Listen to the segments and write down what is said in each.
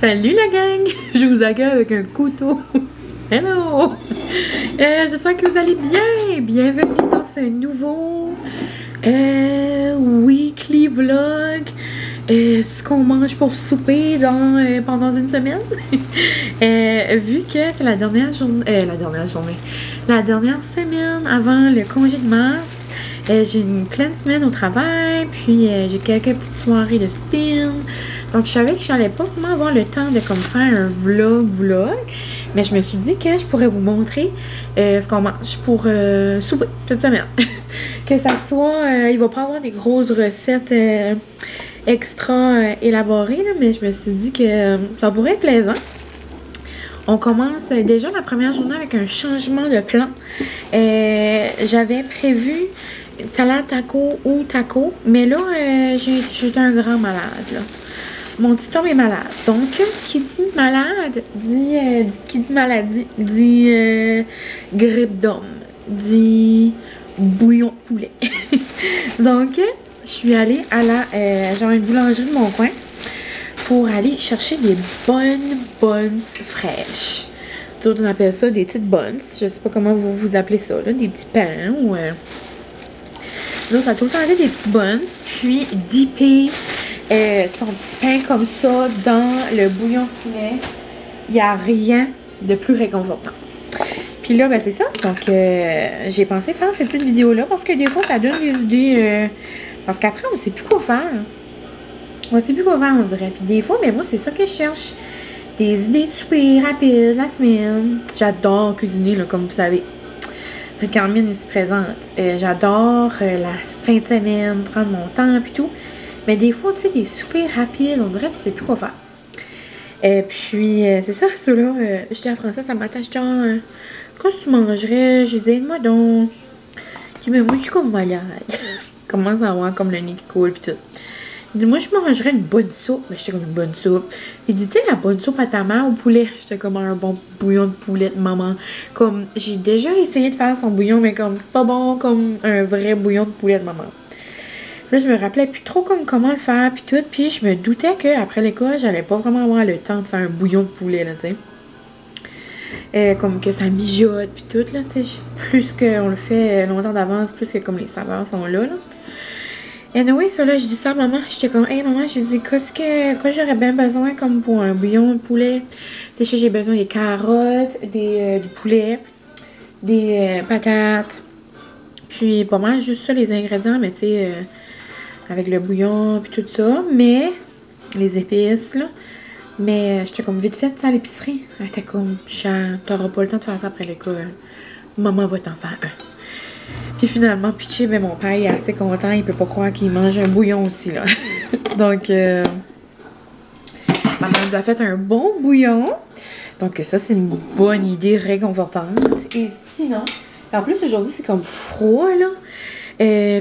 Salut la gang! Je vous accueille avec un couteau. Hello! J'espère que vous allez bien. Bienvenue dans ce nouveau weekly vlog. Ce qu'on mange pour souper pendant une semaine. Vu que c'est la dernière semaine avant le congé de mars. J'ai une pleine semaine au travail, puis j'ai quelques petites soirées de spin. Donc, je savais que j'allais pas vraiment avoir le temps de comme faire un vlog, mais je me suis dit que je pourrais vous montrer ce qu'on mange pour souper cette semaine. Que ça soit, il va pas avoir des grosses recettes extra élaborées, là, mais je me suis dit que ça pourrait être plaisant. On commence déjà la première journée avec un changement de plan. J'avais prévu salade taco ou taco, mais là, j'ai un grand malade, là. Mon petit homme est malade. Donc, qui dit malade, qui dit maladie, dit grippe d'homme, dit bouillon de poulet. Donc, je suis allée à une boulangerie de mon coin pour aller chercher des bonnes buns fraîches. Tout on appelle ça des petites buns. Je sais pas comment vous appelez ça, là, des petits pains ou... Donc, ça a tout le temps été des petites buns, puis dipper son petit pain comme ça dans le bouillon de poulet. Il n'y a rien de plus réconfortant. Puis là, ben c'est ça. Donc, j'ai pensé faire cette petite vidéo-là parce que des fois, ça donne des idées. Parce qu'après, on ne sait plus quoi faire. On ne sait plus quoi faire, on dirait. Puis des fois, mais moi, c'est ça que je cherche. Des idées super rapides la semaine. J'adore cuisiner, là, comme vous savez. Vu que Carmine est ici présente. J'adore la fin de semaine, prendre mon temps et tout. Mais des fois, tu sais, des soupers rapides, on dirait que tu sais plus quoi faire. Puis, c'est ça, là, je dis à François, ça m'attache genre, qu'est-ce que tu mangerais? J'ai dit, moi donc. Il dit, mais moi, je suis comme malade. Il commence à avoir comme le nez qui coule, puis tout. Il dit, moi, je mangerais une bonne soupe. Mais j'étais comme une bonne soupe. Il dit, tu sais, la bonne soupe à ta mère au poulet. J'étais comme un bon bouillon de poulet de maman. Comme, j'ai déjà essayé de faire son bouillon, mais comme, c'est pas bon comme un vrai bouillon de poulet de maman. Là, je me rappelais plus trop comment le faire, puis tout. Puis je me doutais qu'après l'école, j'allais pas vraiment avoir le temps de faire un bouillon de poulet, là, tu sais. Comme que ça mijote, puis tout, là, tu sais. Plus qu'on le fait longtemps d'avance, plus que comme les saveurs sont là, là. Et anyway, ça, là, je dis ça à maman. J'étais comme, hey, maman, je dis, quoi j'aurais bien besoin, comme pour un bouillon de poulet? Tu sais, j'ai besoin des carottes, du poulet, des patates. Puis, pas mal, juste ça, les ingrédients, mais tu sais... avec le bouillon puis tout ça, mais les épices là, mais j'étais comme vite fait ça à l'épicerie. Elle était comme, t'auras pas le temps de faire ça après l'école, maman va t'en faire un. Puis finalement, pitché, ben mon père il est assez content, il peut pas croire qu'il mange un bouillon aussi là. Donc maman nous a fait un bon bouillon, donc ça c'est une bonne idée réconfortante. Et sinon, en plus aujourd'hui c'est comme froid là.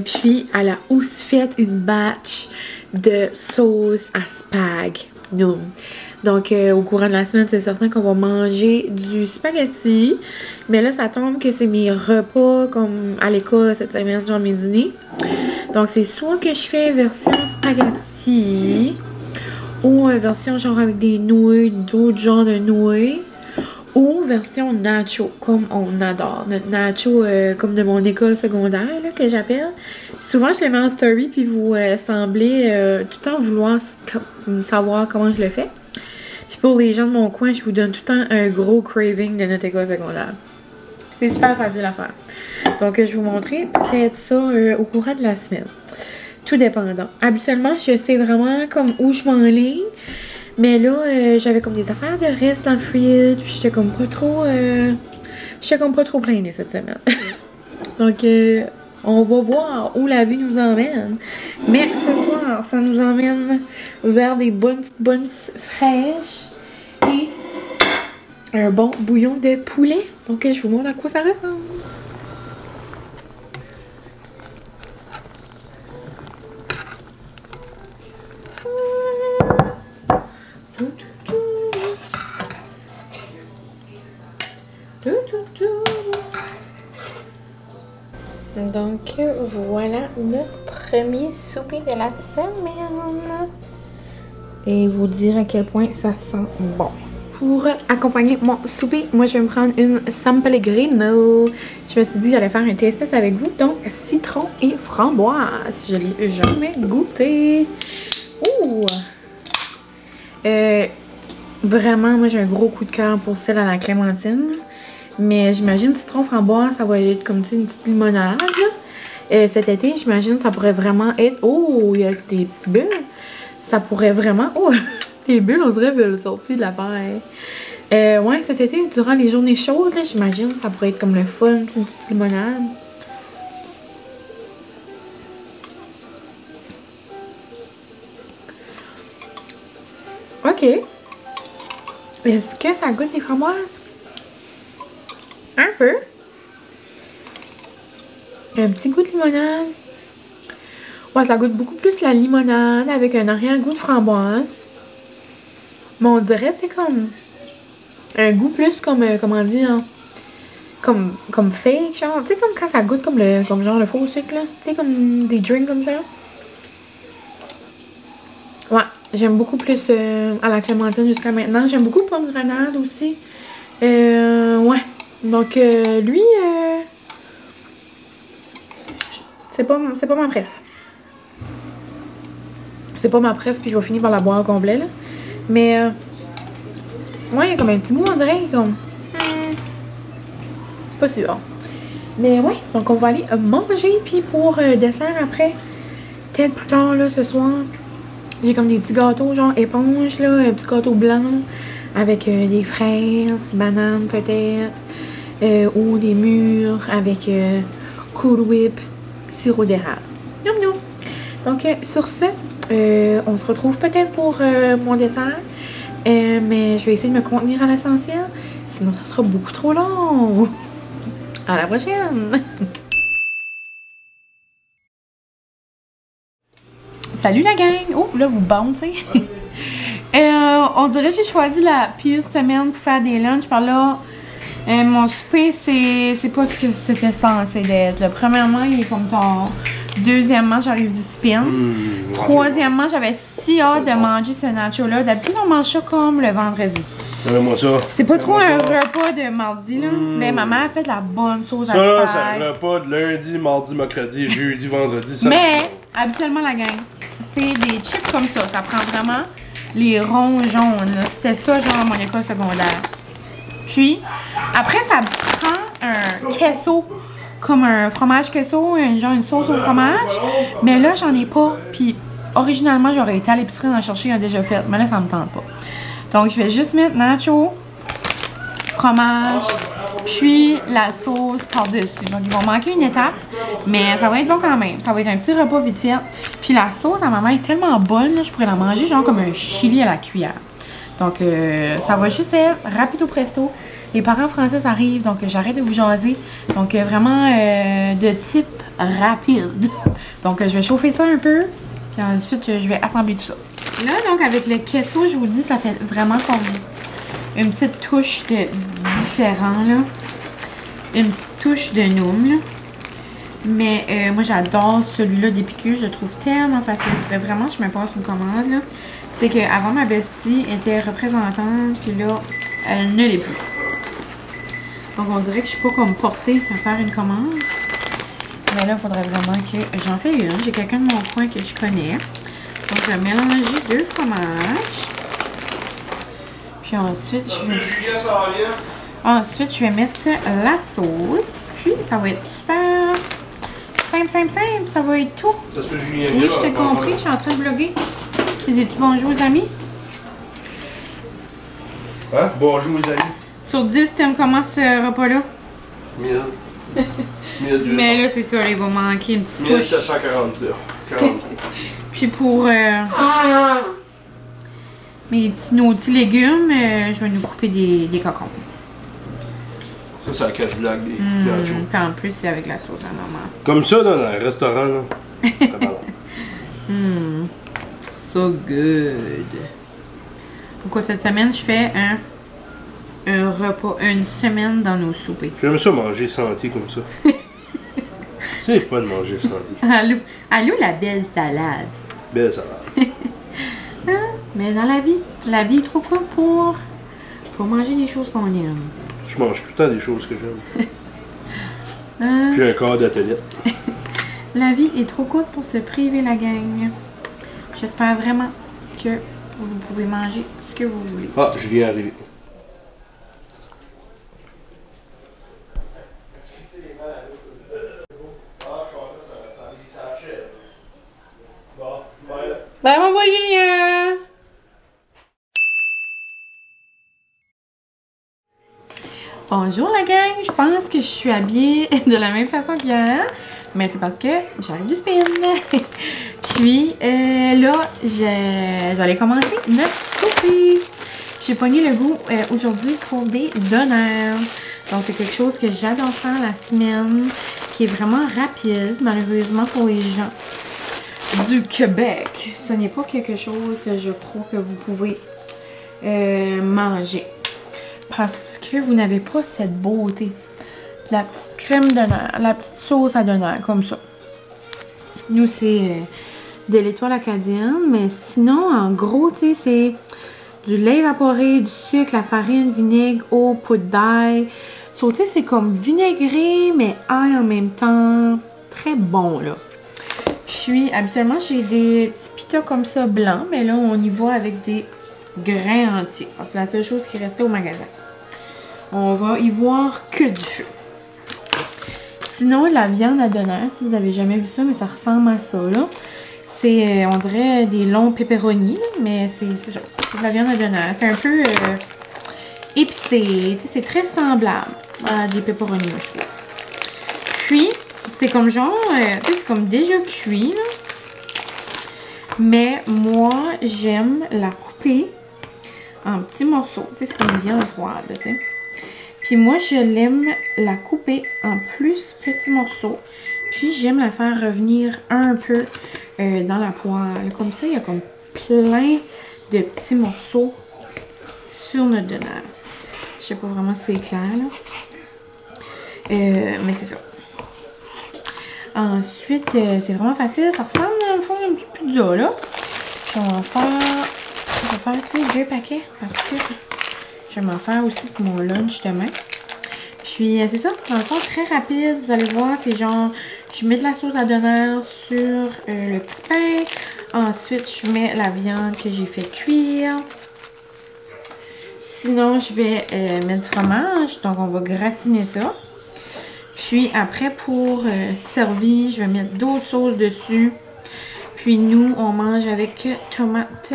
Puis, elle a aussi fait une batch de sauce à spag. Donc, au courant de la semaine, c'est certain qu'on va manger du spaghetti. Mais là, ça tombe que c'est mes repas comme à l'école cette semaine, genre mes dîners. Donc, c'est soit que je fais version spaghetti ou version genre avec des nouilles, d'autres genres de nouilles. Ou version nacho, comme on adore. Notre nacho, comme de mon école secondaire, là, que j'appelle. Souvent, je le mets en story, puis vous semblez tout le temps vouloir savoir comment je le fais. Puis pour les gens de mon coin, je vous donne tout le temps un gros craving de notre école secondaire. C'est super facile à faire. Donc, je vais vous montrer peut-être ça au courant de la semaine. Tout dépendant. Habituellement, je sais vraiment comme où je m'enligne. Mais là, j'avais comme des affaires de reste dans le fridge, puis j'étais comme pas trop pleine cette semaine. Donc, on va voir où la vie nous emmène. Mais ce soir, ça nous emmène vers des bonnes fraîches et un bon bouillon de poulet. Donc, je vous montre à quoi ça ressemble. Donc voilà notre premier souper de la semaine. Et vous dire à quel point ça sent bon. Pour accompagner mon souper, moi je vais me prendre une San Pellegrino. Je me suis dit que j'allais faire un test avec vous. Donc citron et framboise. Je l'ai jamais goûté. Ouh! Vraiment, moi j'ai un gros coup de cœur pour celle à la clémentine. Mais j'imagine citron framboise, ça va être comme une petite limonade. Cet été, j'imagine ça pourrait vraiment être... Oh, il y a des petites bulles. Ça pourrait vraiment... Oh, les bulles, on dirait veulent sortir de l'affaire. Ouais, cet été, durant les journées chaudes, j'imagine ça pourrait être comme le fun, une petite limonade. Ok. Est-ce que ça goûte les framboises? Un peu. Un petit goût de limonade. Ouais, ça goûte beaucoup plus la limonade avec un arrière-goût de framboise. Mais on dirait que c'est comme un goût plus comme, comment dire, comme fake, genre. Tu sais, comme quand ça goûte comme genre le faux sucre, là. Tu sais, comme des drinks comme ça. Ouais, j'aime beaucoup plus à la clémentine jusqu'à maintenant. J'aime beaucoup pomme grenade aussi. Ouais. Donc, lui, c'est pas ma préf. C'est pas ma préf, puis je vais finir par la boire au complet, là. Mais, ouais, il y a comme un petit goût, on dirait, comme... pas sûr. Mais, ouais, donc on va aller manger, puis pour dessert après, peut-être plus tard, là, ce soir, j'ai comme des petits gâteaux, genre éponge, là, un petit gâteau blanc, là, avec des fraises, bananes peut-être, ou des mûres avec Cool Whip, sirop d'érable. Miam miam. Donc, sur ce, on se retrouve peut-être pour mon dessert, mais je vais essayer de me contenir à l'essentiel, sinon ça sera beaucoup trop long. À la prochaine! Salut la gang! Oh, là, vous bouncez! On dirait que j'ai choisi la pire semaine pour faire des lunchs. Par là, mon souper, c'est pas ce que c'était censé être. Premièrement, il est comme tard. Deuxièmement, j'arrive du spin. Troisièmement, j'avais si hâte de manger ce nacho-là. D'habitude, on mange ça comme le vendredi. Moi ça. C'est pas trop un repas de mardi, là. Mais ma mère a fait de la bonne sauce à ça, spag. c'est un repas de lundi, mardi, mercredi, jeudi, vendredi. Ça mais, habituellement, la gang, c'est des chips comme ça. Ça prend vraiment les ronds jaunes, là. C'était ça, genre, à mon école secondaire. Puis, après, ça prend un queso, comme un fromage queso, genre une sauce au fromage. Mais là, j'en ai pas. Puis, originalement, j'aurais été à l'épicerie en chercher un déjà fait. Mais là, ça me tente pas. Donc, je vais juste mettre nacho, fromage, puis la sauce par-dessus. Donc, il va manquer une étape, mais ça va être bon quand même. Ça va être un petit repas vite fait. Puis la sauce à ma main est tellement bonne, là, je pourrais la manger genre comme un chili à la cuillère. Donc, ça va juste être rapido presto. Les parents français arrivent, donc j'arrête de vous jaser. Donc, vraiment de type rapide. Donc, je vais chauffer ça un peu, puis ensuite, je vais assembler tout ça. Là, donc, avec le queso, je vous dis, ça fait vraiment comme une petite touche de différent, là. Une petite touche de noum, là. Mais moi, j'adore celui-là d'Épicure. Je le trouve tellement facile. Vraiment, je me passe une commande, là. C'est qu'avant, ma bestie était représentante, puis là, elle ne l'est plus. Donc, on dirait que je suis pas comme portée à faire une commande. Mais là, il faudrait vraiment que j'en fais une. J'ai quelqu'un de mon coin que je connais. Donc, je vais mélanger 2 fromages. Puis ensuite, je vais mettre la sauce. Puis, ça va être super simple. Ça va être tout. Ça se fait Julien. Oui, je t'ai compris. Je suis en train de vlogger. Tu dis-tu bonjour aux amis? Hein? Bonjour les amis. Sur 10, t'aimes comment ce repas-là? 1000. 1200. Mais là, c'est ça. Il va manquer une petite touche. 1740 là. 40. Puis pour nos petits légumes, je vais nous couper des cocons. Ça, c'est la Cadillac des nachos. Puis en plus, c'est avec la sauce à maman. Comme ça, dans un restaurant, là. C'est bon. So good. Donc, cette semaine, je fais un repas, une semaine dans nos soupers. J'aime ça manger santé comme ça. C'est fun de manger santé. Allô la belle salade. Belle salade. Hein? Mais dans la vie est trop courte pour manger des choses qu'on aime. Je mange tout le temps des choses que j'aime. Puis j'ai un corps d'athlète. La vie est trop courte pour se priver, la gang. J'espère vraiment que vous pouvez manger ce que vous voulez. Ah, Julie est arrivée. Ben, on va Julien! Bonjour la gang! Je pense que je suis habillée de la même façon qu'hier, mais c'est parce que j'arrive du spin. Puis là, j'allais commencer notre souper. J'ai pogné le goût aujourd'hui pour des donuts. Donc c'est quelque chose que j'adore faire la semaine, qui est vraiment rapide, malheureusement pour les gens du Québec. Ce n'est pas quelque chose, je crois, que vous pouvez manger. Parce que vous n'avez pas cette beauté. La petite crème donneur, la petite sauce à donneur, comme ça. Nous, c'est de l'étoile acadienne. Mais sinon, en gros, tu sais, c'est du lait évaporé, du sucre, la farine, vinaigre, eau, poudre d'ail. So, tu sais, c'est comme vinaigré, mais ail en même temps. Très bon, là. Puis, habituellement, j'ai des petits pitas comme ça blancs. Mais là, on y va avec des grains entiers. C'est la seule chose qui restait au magasin. On va y voir que du feu. Sinon, la viande à donneur, si vous avez jamais vu ça, mais ça ressemble à ça, là. C'est, on dirait, des longs pepperonis, mais c'est ça. C'est de la viande à donneur. C'est un peu épicé. C'est très semblable à des pepperonis, moi, je trouve. Puis, c'est comme genre, c'est comme déjà cuit, là. Mais moi, j'aime la couper en petits morceaux. Tu sais, c'est comme une viande froide, tu sais. Puis moi, je l'aime la couper en plus petits morceaux. Puis j'aime la faire revenir un peu dans la poêle. Comme ça, il y a comme plein de petits morceaux sur notre donneur. Je sais pas vraiment si c'est clair, là. Mais c'est ça. Ensuite, c'est vraiment facile. Ça ressemble dans le fond à une petite pizza, là. Je vais faire cuire 2 paquets parce que je vais m'en faire aussi pour mon lunch demain. Puis, c'est ça. Dans le fond, très rapide. Vous allez voir, c'est genre, je mets de la sauce à donneur sur le petit pain. Ensuite, je mets la viande que j'ai fait cuire. Sinon, je vais mettre du fromage. Donc, on va gratiner ça. Puis, après, pour servir, je vais mettre d'autres sauces dessus. Puis, nous, on mange avec tomates.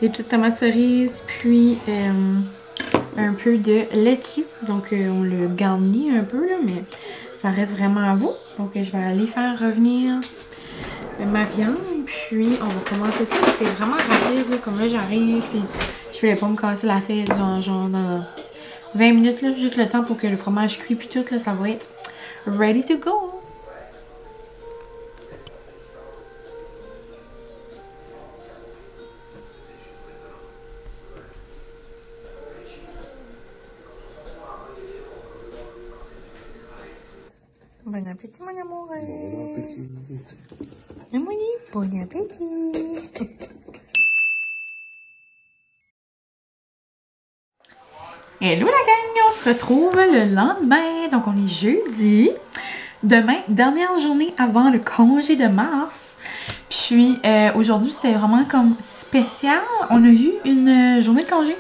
Des petites tomates cerises, puis un peu de laitue. Donc, on le garnit un peu, là, mais ça reste vraiment à vous. Donc, je vais aller faire revenir ma viande. Puis, on va commencer ça. C'est vraiment rapide, là. Comme là, j'arrive, puis je voulais pas me casser la tête, genre dans 20 minutes, là. Juste le temps pour que le fromage cuit, puis tout, là, ça va être ready to go. Bon appétit, mon amour. Bon appétit. Bon appétit. Hello la gang, on se retrouve le lendemain, donc on est jeudi. Demain, dernière journée avant le congé de mars. Puis aujourd'hui, c'était vraiment comme spécial. On a eu une journée de congé.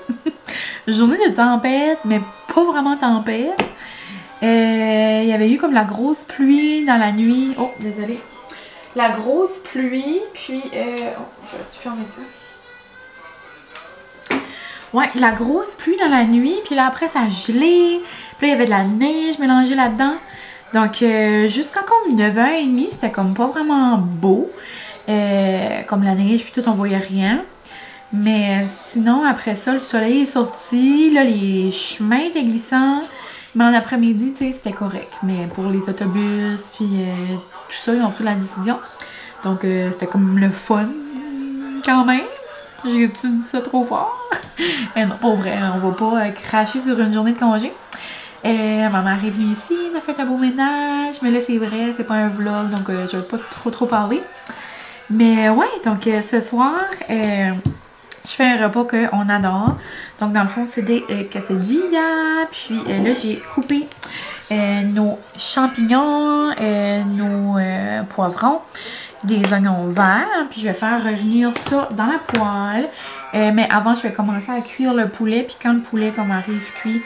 Journée de tempête, mais pas vraiment tempête. Il y avait eu comme la grosse pluie dans la nuit. Oh, désolé. La grosse pluie, puis... oh, je vais-tu fermer ça? Ouais, la grosse pluie dans la nuit, puis là après ça a gelé. Puis là, il y avait de la neige mélangée là-dedans. Donc, jusqu'à comme 9h30, c'était comme pas vraiment beau. Comme la neige, puis tout, on voyait rien. Mais sinon, après ça, le soleil est sorti. Là, les chemins étaient glissants. Mais en après-midi, tu sais, c'était correct. Mais pour les autobus, puis tout ça, ils ont pris la décision. Donc, c'était comme le fun, quand même. J'ai-tu dit ça trop fort? Mais non, pas vrai. On va pas cracher sur une journée de congé. Ma mère est venue ici, on a fait un beau ménage, mais là c'est vrai, c'est pas un vlog, donc je vais pas trop parler. Mais ouais, donc ce soir, je fais un repas qu'on adore. Donc dans le fond, c'est des quesadillas, puis là j'ai coupé nos champignons, nos poivrons, des oignons verts, puis je vais faire revenir ça dans la poêle. Mais avant, je vais commencer à cuire le poulet, puis quand le poulet comme arrive cuit,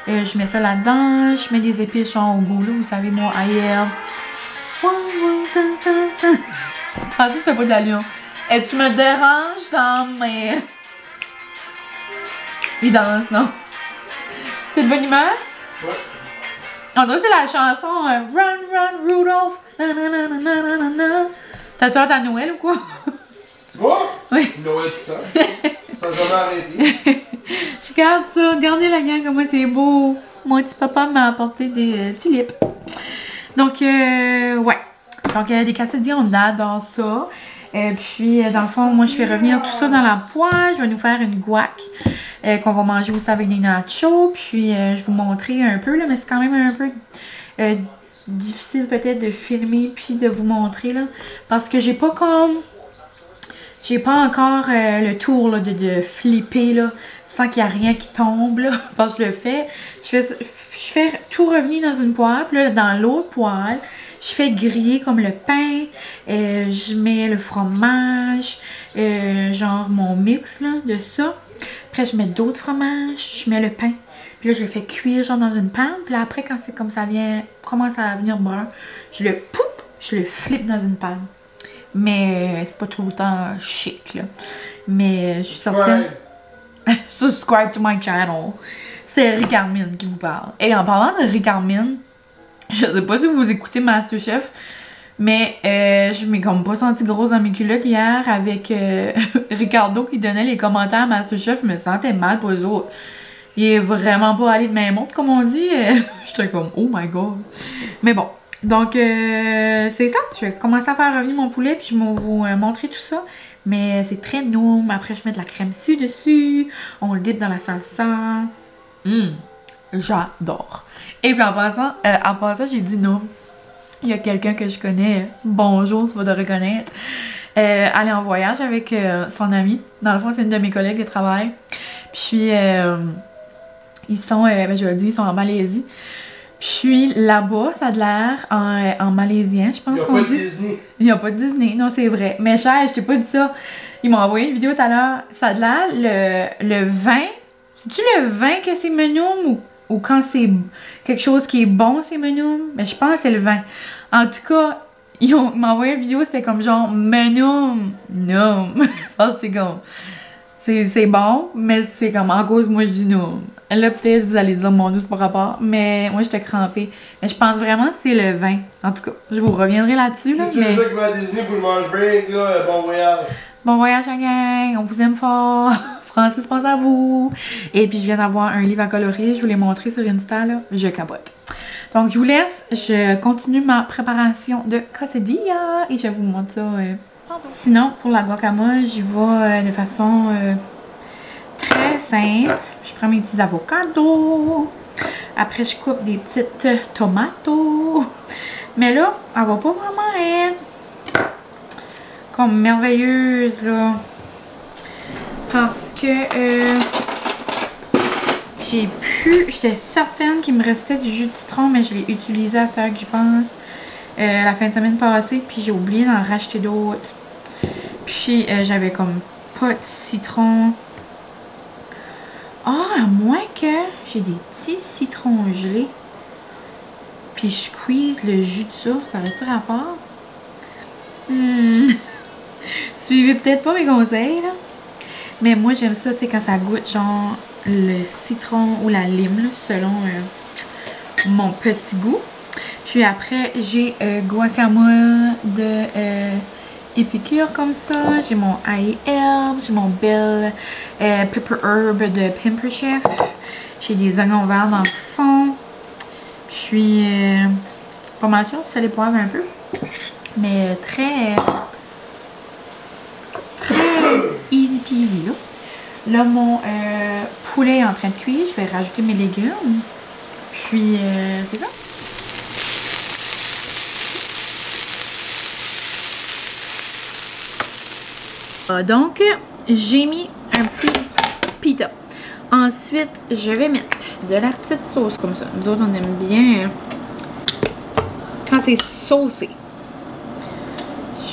je mets ça là-dedans, je mets des épices genre au goût, là, vous savez, moi, ailleurs. Francis fait pas d'alliance. Et tu me déranges dans mes... Il danse, non? T'es de bonne humeur? Ouais. On dirait que c'est la chanson Run, Run, Rudolph. T'as-tu hâte à Noël ou quoi? Moi? Oui. Noël tout le temps. Ça n'a jamais arrêté. Je garde ça. Regardez la gang, comment c'est beau. Mon petit papa m'a apporté des tulipes. Donc, ouais. Donc, des quesadillas, on adore ça. Puis, dans le fond, moi, je fais revenir tout ça dans la poêle. Je vais nous faire une guac qu'on va manger aussi avec des nachos. Puis, je vais vous montrer un peu, là, mais c'est quand même un peu difficile peut-être de filmer puis de vous montrer, là. Parce que j'ai pas encore le tour là, de flipper là, sans qu'il y ait rien qui tombe. Là, parce que je le fais. Je fais tout revenir dans une poêle. Puis là, dans l'autre poêle, je fais griller comme le pain. Je mets le fromage. Genre mon mix là, de ça. Après, je mets d'autres fromages. Je mets le pain. Puis là, je le fais cuire genre dans une panne. Puis là, après, quand c'est comme ça commence à venir beurre, je le flippe dans une panne. Mais c'est pas tout le temps chic, là. Mais je suis certaine... Subscribe to my channel. C'est Rick Armin qui vous parle. Et en parlant de Rick Armin, je sais pas si vous écoutez MasterChef, mais je m'ai comme pas senti grosse dans mes culottes hier avec Ricardo qui donnait les commentaires à MasterChef. Je me sentais mal pour eux autres. Il est vraiment pas allé de main montre, comme on dit. J'étais comme, oh my god. Mais bon. Donc, c'est ça. Je vais commencer à faire revenir mon poulet, puis je vais vous montrer tout ça. Mais c'est très noum. Après, je mets de la crème dessus. On le dip dans la salsa. J'adore. Et puis, en passant, j'ai dit noum. Il y a quelqu'un que je connais. Bonjour, tu vas te reconnaître. Aller en voyage avec son ami. Dans le fond, c'est une de mes collègues de travail. Puis, ils sont, je le dis, ils sont en Malaisie. Puis là-bas, ça a de l'air en malaisien, je pense qu'on dit. Il n'y a pas de Disney. Il n'y a pas de Disney, non, c'est vrai. Mais cher, je t'ai pas dit ça. Ils m'ont envoyé une vidéo tout à l'heure. Ça a de l'air, le vin. C'est-tu le vin que c'est menum ou quand c'est quelque chose qui est bon, c'est menum? Mais je pense que c'est le vin. En tout cas, ils m'ont envoyé une vidéo, c'était comme genre menum. Non. Je pense que c'est comme. C'est bon, mais c'est comme en cause, moi je dis non. Là, peut-être vous allez dire, mon Dieu, c'est pas rapport. Mais moi, j'étais crampée. Mais je pense vraiment que c'est le vin. En tout cas, je vous reviendrai là-dessus. Là, tu déjà qui va à Disney pour le mange break, là, bon voyage. Bon voyage, la gang. On vous aime fort. Francis pense à vous. Et puis, je viens d'avoir un livre à colorier. Je vous l'ai montré sur Insta, là. Je capote. Donc, je vous laisse. Je continue ma préparation de quesadilla. Et je vous montre ça. Sinon, pour la guacamole, j'y vais de façon très simple. Je prends mes petits avocados. Après, je coupe des petites tomates. Mais là, elle va pas vraiment être comme merveilleuse, là. Parce que j'étais certaine qu'il me restait du jus de citron, mais je l'ai utilisé à cette heure que je pense la fin de semaine passée. Puis j'ai oublié d'en racheter d'autres. Puis j'avais comme pas de citron. Ah, à moins que j'ai des petits citrons gelés. Puis je squeeze le jus de ça aurait-tu rapport? Suivez peut-être pas mes conseils, là. Mais moi, j'aime ça, tu sais, quand ça goûte genre le citron ou la lime, là, selon mon petit goût. Puis après, j'ai guacamole de épicure comme ça. J'ai mon ail herbe, j'ai mon bell pepper herb de Pamper Chef. J'ai des oignons verts dans le fond. Puis pas mal sûr, ça les poivre un peu. Mais très easy peasy là. Là, mon poulet est en train de cuire. Je vais rajouter mes légumes. Puis, c'est ça. Donc, j'ai mis un petit pita. Ensuite, je vais mettre de la petite sauce comme ça. Nous autres, on aime bien quand c'est saucé.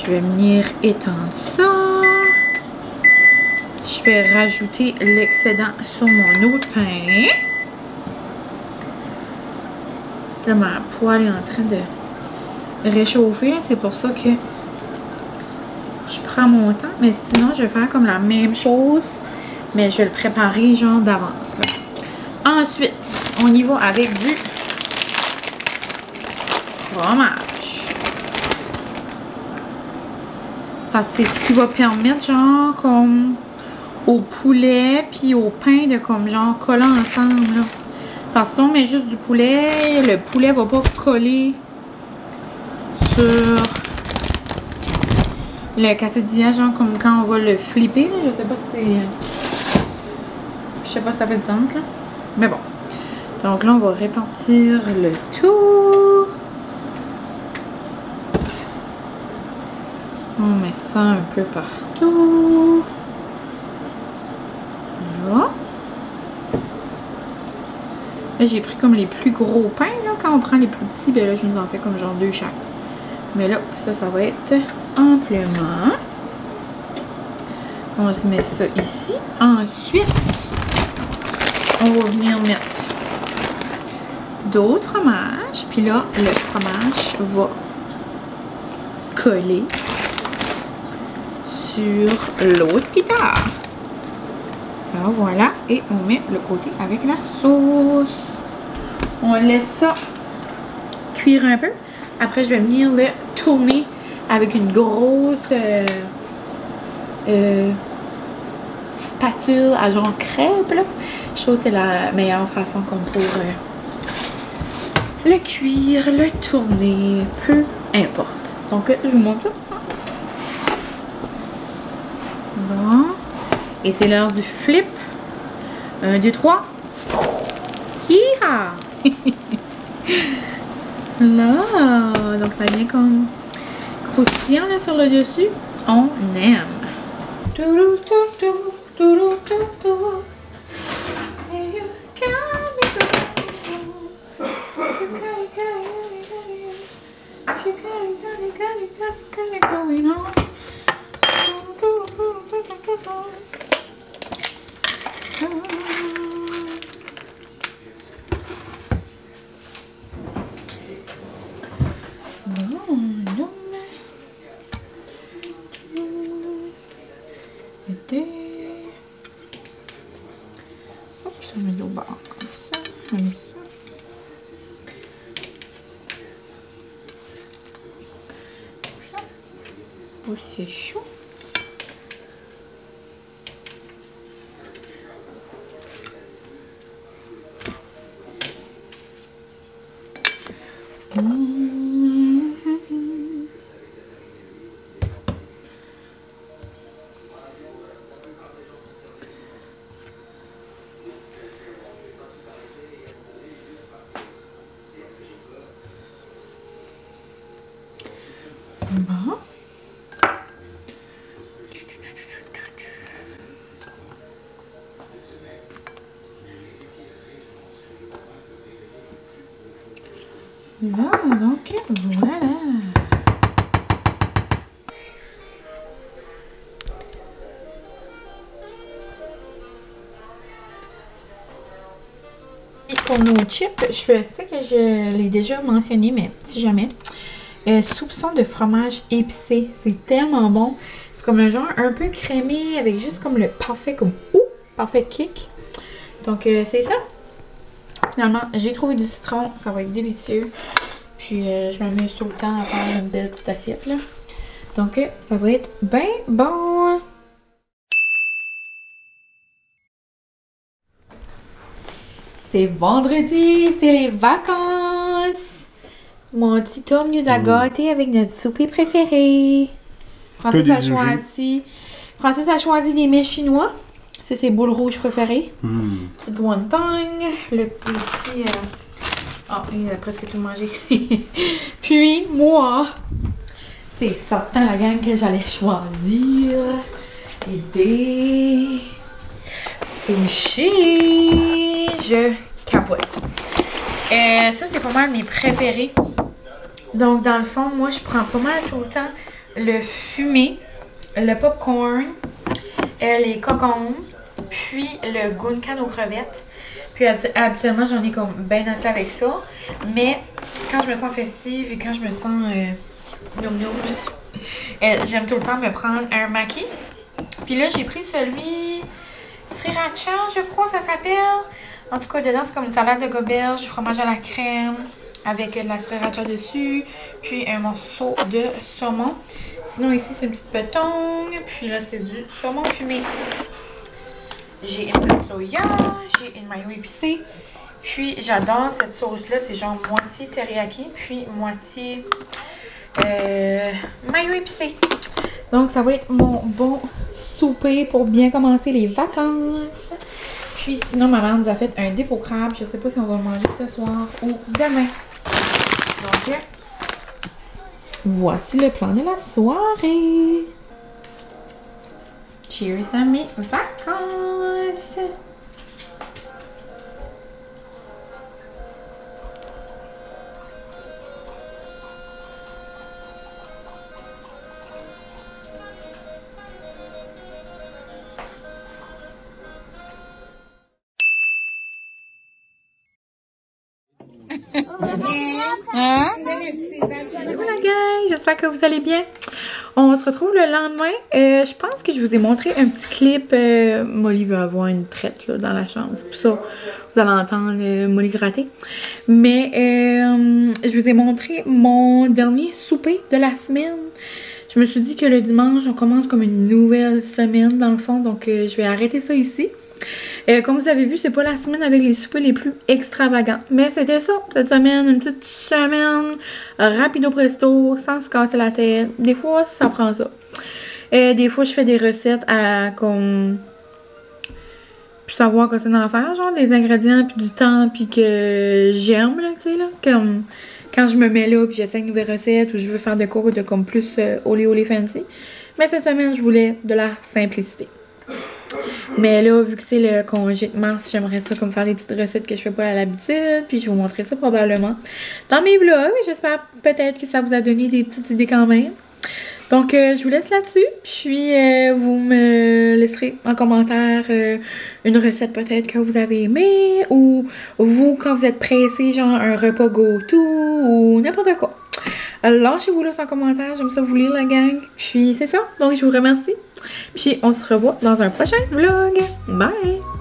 Je vais venir étendre ça. Je vais rajouter l'excédent sur mon autre pain. Là, ma poêle est en train de réchauffer. C'est pour ça que je prends mon temps. Mais sinon, je vais faire comme la même chose. Mais je vais le préparer genre d'avance. Ensuite, on y va avec du fromage. Parce que c'est ce qui va permettre genre comme au poulet puis au pain de comme genre coller ensemble. Là. Parce que si on met juste du poulet, le poulet va pas coller sur le quesadilla, genre comme quand on va le flipper. Là. Je sais pas si c'est... Je sais pas si ça fait du sens là. Mais bon. Donc là, on va répartir le tout. On met ça un peu partout. Là. Là, j'ai pris comme les plus gros pains. Là. Quand on prend les plus petits, ben là, je nous en fais comme genre 2 chaque. Mais là, ça va être amplement. On se met ça ici. Ensuite, on va venir mettre d'autres fromages. Puis là, le fromage va coller sur l'autre pita. Là, voilà. Et on met le côté avec la sauce. On laisse ça cuire un peu. Après, je vais venir le tourner avec une grosse spatule à genre crêpe. Là. Je trouve que c'est la meilleure façon comme pour le cuire, le tourner, peu importe. Donc, je vous montre ça. Bon. Et c'est l'heure du flip. 1, 2, 3. Hi-ha! Là, donc ça vient comme croustillant là, sur le dessus. On aime. Hop, ça met au bord comme ça, comme ça. Oh, c'est chaud. Bon. Là, donc, voilà. Et pour nos chips, je sais que je l'ai déjà mentionné, mais si jamais, soupçon de fromage épicé. C'est tellement bon. C'est comme un genre un peu crémé avec juste comme le parfait, comme parfait kick. Donc, c'est ça. Finalement, j'ai trouvé du citron. Ça va être délicieux. Puis, je m'amuse tout le temps à faire une belle petite assiette, là. Donc, ça va être bien bon. C'est vendredi, c'est les vacances. Mon petit Tom nous a gâtés avec notre souper préféré. Francis a choisi des mets chinois. C'est ses boules rouges préférées. Petite wonton, le petit Oh, il a presque tout mangé. Puis, moi, c'est certain la gang que j'allais choisir des sushis. Je capote. Ça, c'est pas mal mes préférés. Donc, dans le fond, moi, je prends pas mal tout le temps le fumé, le popcorn, les cocons, puis le gunkan aux crevettes. Puis, habituellement, j'en ai comme bien assez avec ça. Mais, quand je me sens festive et quand je me sens j'aime tout le temps me prendre un maki. Puis là, j'ai pris celui Sriracha, je crois, ça s'appelle. En tout cas, dedans, c'est comme une salade de goberge, du fromage à la crème, avec de la sriracha dessus, puis un morceau de saumon. Sinon, ici, c'est une petite petongue, puis là, c'est du saumon fumé. J'ai une sauce soya, j'ai une mayo épicée, puis j'adore cette sauce-là, c'est genre moitié teriyaki, puis moitié mayo épicée. Donc, ça va être mon bon souper pour bien commencer les vacances. Puis sinon, ma mère nous a fait un dip au crabe. Je sais pas si on va le manger ce soir ou demain. Donc, voici le plan de la soirée. Cheers à mes vacances. Hein? Voilà guys, j'espère que vous allez bien. On se retrouve le lendemain. Je pense que je vous ai montré un petit clip. Molly veut avoir une traite là, dans la chambre. C'est pour ça vous allez entendre Molly gratter. Mais je vous ai montré mon dernier souper de la semaine. Je me suis dit que le dimanche, on commence comme une nouvelle semaine dans le fond. Donc je vais arrêter ça ici. Comme vous avez vu, c'est pas la semaine avec les soupers les plus extravagants. Mais c'était ça, cette semaine, une petite semaine rapido presto, sans se casser la tête. Des fois, ça prend ça. Des fois, je fais des recettes à comme... Puis savoir quoi c'est d'en faire, genre des ingrédients, puis du temps, puis que j'aime, là, tu sais, là. Comme quand je me mets là, puis j'essaie une nouvelle recette, ou je veux faire de quoi de comme plus olé fancy. Mais cette semaine, je voulais de la simplicité. Mais là, vu que c'est le congé de mars, j'aimerais ça comme faire des petites recettes que je fais pas à l'habitude. Puis je vais vous montrer ça probablement dans mes vlogs. J'espère peut-être que ça vous a donné des petites idées quand même. Donc, je vous laisse là-dessus. Puis, vous me laisserez en commentaire une recette peut-être que vous avez aimée. Ou vous, quand vous êtes pressé, genre un repas go-to ou n'importe quoi. Lâchez-vous là en commentaire, j'aime ça vous lire la gang. Puis c'est ça, donc je vous remercie. Puis on se revoit dans un prochain vlog. Bye!